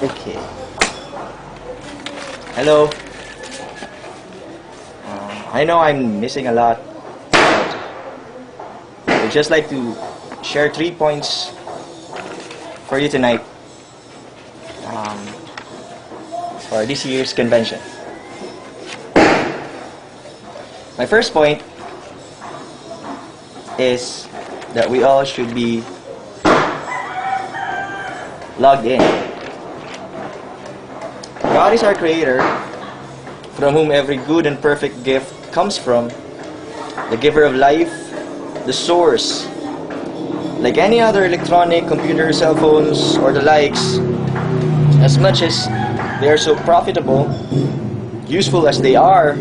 Okay. Hello. I know I'm missing a lot, but I'd just like to share 3 points for you tonight for this year's convention. My first point is that we all should be logged in. God is our creator, from whom every good and perfect gift comes from, the giver of life, the source. Like any other electronic, computer, cell phones, or the likes, as much as they are so profitable, useful as they are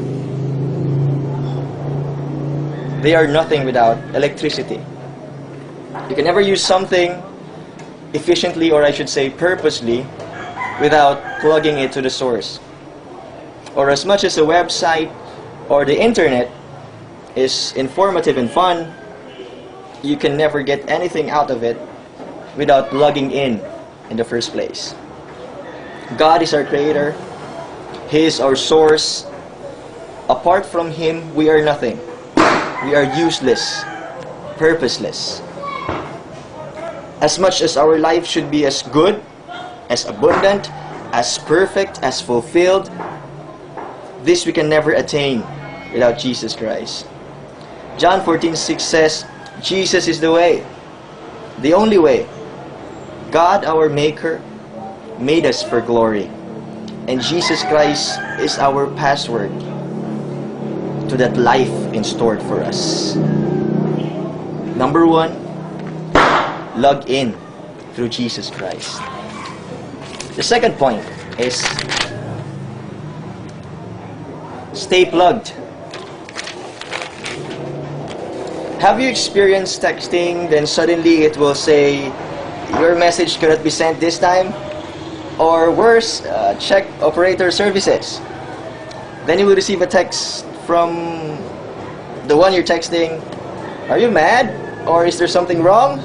nothing without electricity. You can never use something efficiently, or I should say purposely, without plugging it to the source. Or as much as a website or the internet is informative and fun, you can never get anything out of it without logging in the first place. God is our creator. He is our source. Apart from Him, we are nothing. We are useless, purposeless. As much as our life should be as good, as abundant, as perfect, as fulfilled, this we can never attain without Jesus Christ. John 14:6 says, Jesus is the way, the only way. God, our Maker, made us for glory. And Jesus Christ is our password to that life in store for us. Number 1, log in through Jesus Christ. The second point is stay plugged. Have you experienced texting, then suddenly it will say, your message cannot be sent this time? Or worse, check operator services. Then you will receive a text from the one you're texting. Are you mad? Or is there something wrong?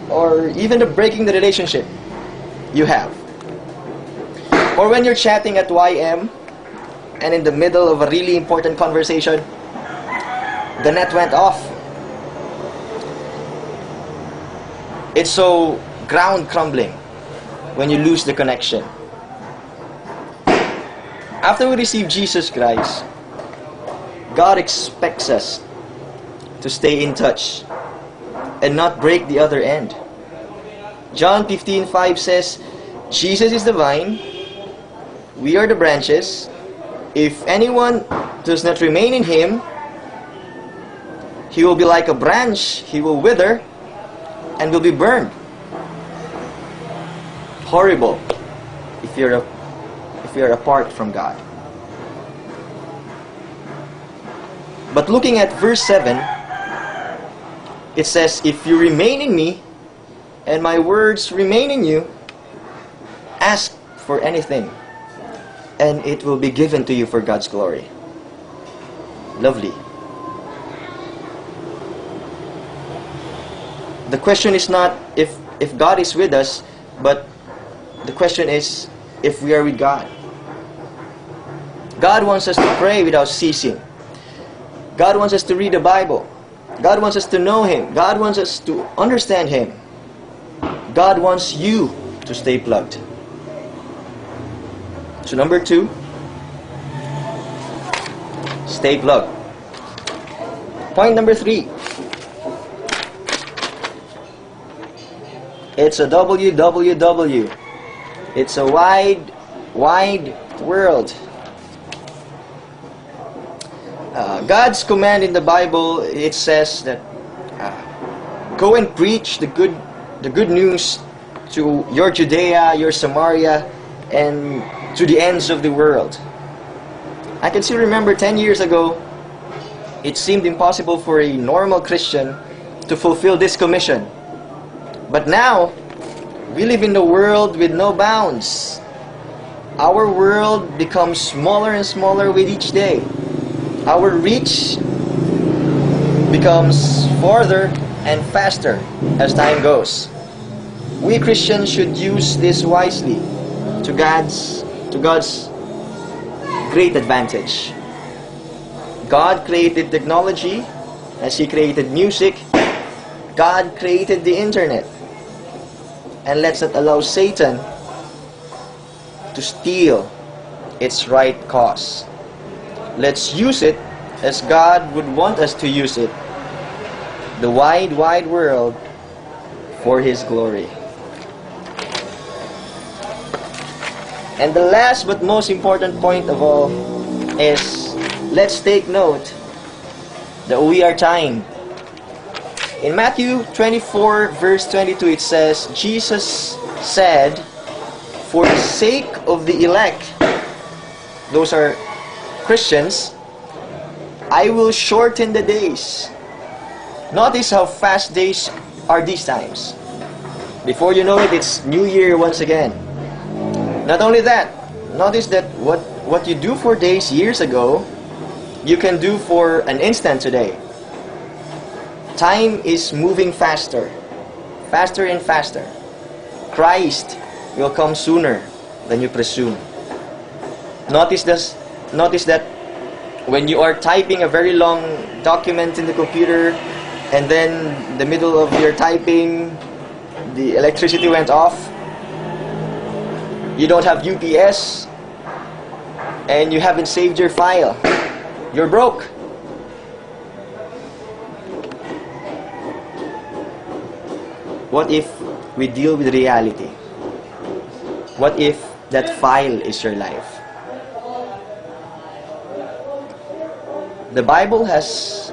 Or even breaking the relationship you have. Or when you're chatting at YM and in the middle of a really important conversation, the net went off. It's so ground crumbling when you lose the connection. After we receive Jesus Christ, God expects us to stay in touch and not break the other end. John 15:5 says, Jesus is the vine, we are the branches. If anyone does not remain in Him, he will be like a branch, he will wither and will be burned. Horrible if you're apart from God. But looking at verse 7, it says, if you remain in me and my words remain in you, ask for anything and it will be given to you for God's glory. Lovely. The question is not if God is with us, but the question is if we are with God. God wants us to pray without ceasing. God wants us to read the Bible. God wants us to know Him. God wants us to understand Him. God wants you to stay plugged. So number 2, stay plugged. Point number 3. It's a WWW. It's a wide world. God's command in the Bible, it says that go and preach the good news to your Judea, your Samaria, and to the ends of the world. I can still remember 10 years ago, it seemed impossible for a normal Christian to fulfill this commission. But now, we live in a world with no bounds. Our world becomes smaller and smaller with each day. Our reach becomes farther and faster as time goes. We Christians should use this wisely. to God's great advantage. God created technology as He created music. God created the internet. And let's not allow Satan to steal its right cause. Let's use it as God would want us to use it. The wide, wide world for His glory. And the last but most important point of all is, let's take note that we are timed. In Matthew 24 verse 22 it says, Jesus said, for the sake of the elect, those are Christians, I will shorten the days. Notice how fast days are these times. Before you know it, it's New Year once again. Not only that, notice that what you do for days years ago, you can do for an instant today. Time is moving faster. Faster and faster. Christ will come sooner than you presume. Notice that when you are typing a very long document in the computer, and then in the middle of your typing, the electricity went off, you don't have UPS, and you haven't saved your file, you're broke. What if we deal with reality? What if that file is your life? The Bible has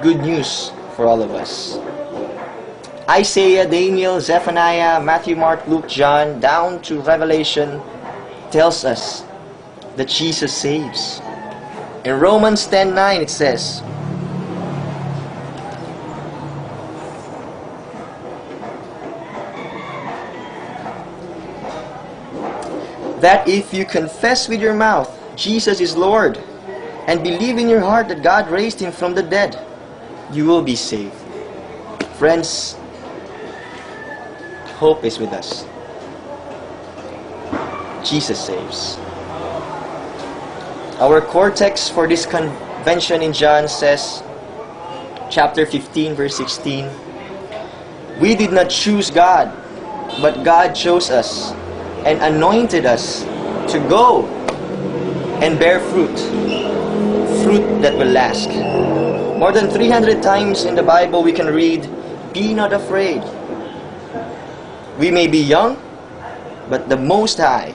good news for all of us. Isaiah, Daniel, Zephaniah, Matthew, Mark, Luke, John, down to Revelation tells us that Jesus saves. In Romans 10:9 it says, that if you confess with your mouth Jesus is Lord and believe in your heart that God raised Him from the dead, you will be saved. Friends, hope is with us. Jesus saves. Our core text for this convention in John says, chapter 15 verse 16, we did not choose God, but God chose us and anointed us to go and bear fruit that will last. More than 300 times in the Bible we can read, be not afraid. We may be young, but the Most High,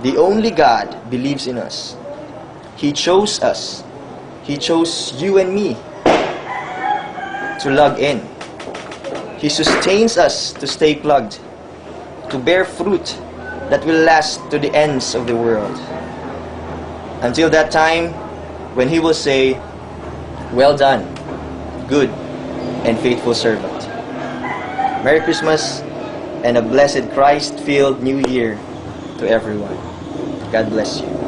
the only God, believes in us. He chose us. He chose you and me to log in. He sustains us to stay plugged, to bear fruit that will last to the ends of the world. Until that time when He will say, well done, good and faithful servant. Merry Christmas and a blessed Christ-filled New Year to everyone. God bless you.